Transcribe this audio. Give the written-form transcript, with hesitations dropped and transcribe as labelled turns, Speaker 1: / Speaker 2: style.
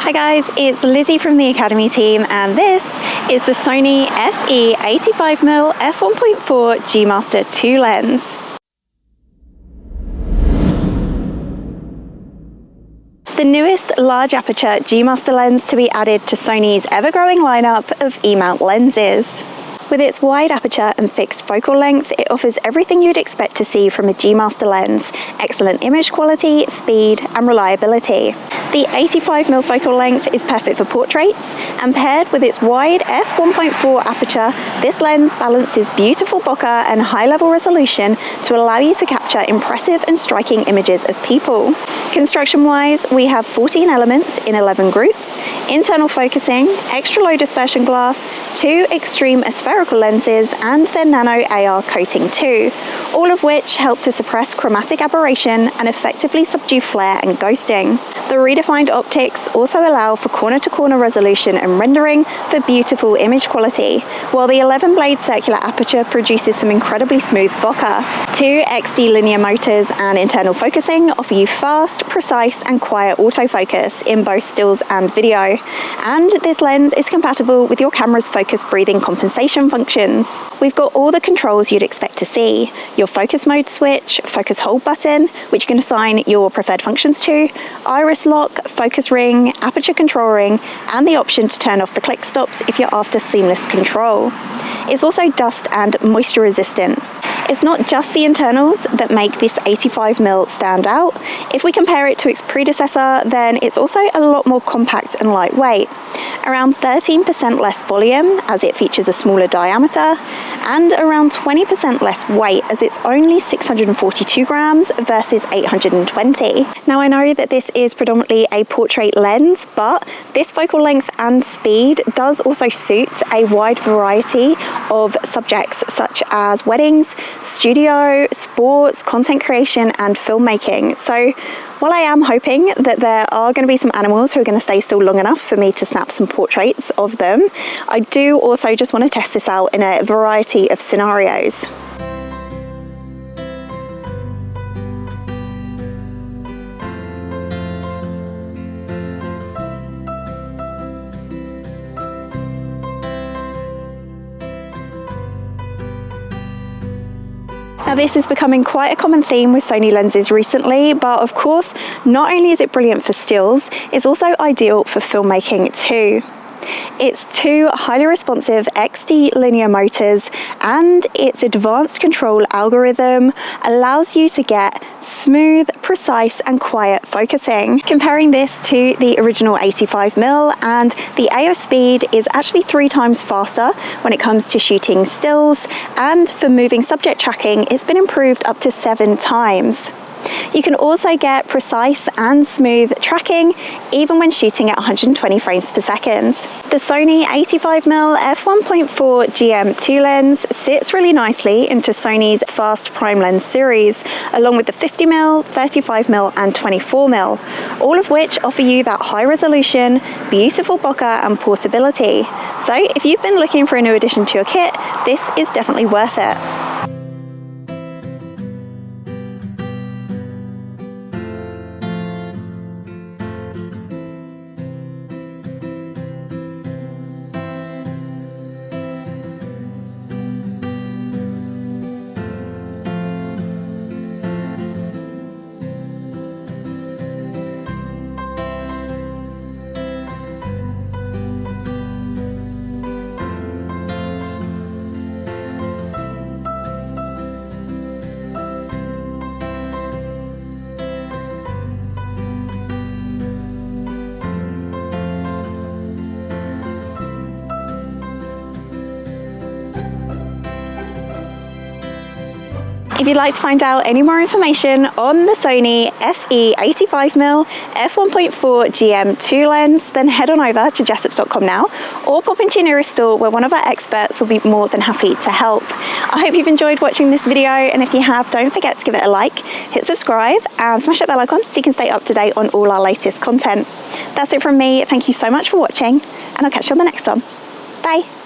Speaker 1: Hi guys, it's Lizzie from the Academy team, and this is the Sony FE 85mm F1.4 GM II Lens. The newest large aperture G-Master lens to be added to Sony's ever-growing lineup of E-mount lenses. With its wide aperture and fixed focal length, it offers everything you'd expect to see from a G-Master lens: excellent image quality, speed, and reliability. The 85mm focal length is perfect for portraits, and paired with its wide f1.4 aperture, this lens balances beautiful bokeh and high-level resolution to allow you to capture impressive and striking images of people. Construction-wise, we have 14 elements in 11 groups, internal focusing, extra low dispersion glass, 2 extreme aspherical lenses, and their nano AR coating too, all of which help to suppress chromatic aberration and effectively subdue flare and ghosting. The redefined optics also allow for corner-to-corner resolution and rendering for beautiful image quality, while the 11-blade circular aperture produces some incredibly smooth bokeh. 2 XD linear motors and internal focusing offer you fast, precise, and quiet autofocus in both stills and video, and this lens is compatible with your camera's focus breathing compensation functions. We've got all the controls you'd expect to see: your focus mode switch, focus hold button, which you can assign your preferred functions to, iris lock, focus ring, aperture control ring, and the option to turn off the click stops if you're after seamless control. It's also dust and moisture resistant. It's not just the internals that make this 85mm stand out. If we compare it to its predecessor, then it's also a lot more compact and lightweight. Around 13% less volume, as it features a smaller diameter, and around 20% less weight, as it's only 642 grams versus 820. Now, I know that this is predominantly a portrait lens, but this focal length and speed does also suit a wide variety of subjects such as weddings, studio, sports, content creation, and filmmaking. So while I am hoping that there are going to be some animals who are going to stay still long enough for me to snap some portraits of them, I do also just want to test this out in a variety of scenarios. Now, this is becoming quite a common theme with Sony lenses recently, but of course, not only is it brilliant for stills, it's also ideal for filmmaking too. Its 2 highly responsive XD linear motors and its advanced control algorithm allows you to get smooth, precise, and quiet focusing. Comparing this to the original 85mm, and the AO speed is actually 3 times faster when it comes to shooting stills, and for moving subject tracking, it's been improved up to 7 times. You can also get precise and smooth tracking even when shooting at 120 frames per second. The Sony 85mm F1.4 GM II Lens sits really nicely into Sony's fast prime lens series, along with the 50mm, 35mm, and 24mm, all of which offer you that high resolution, beautiful bokeh, and portability. So if you've been looking for a new addition to your kit, this is definitely worth it. If you'd like to find out any more information on the Sony FE 85mm F1.4 GM II Lens, then head on over to jessops.com now, or pop into your nearest store where one of our experts will be more than happy to help. I hope you've enjoyed watching this video, and if you have, don't forget to give it a like, hit subscribe, and smash that bell icon so you can stay up to date on all our latest content. That's it from me. Thank you so much for watching, and I'll catch you on the next one. Bye.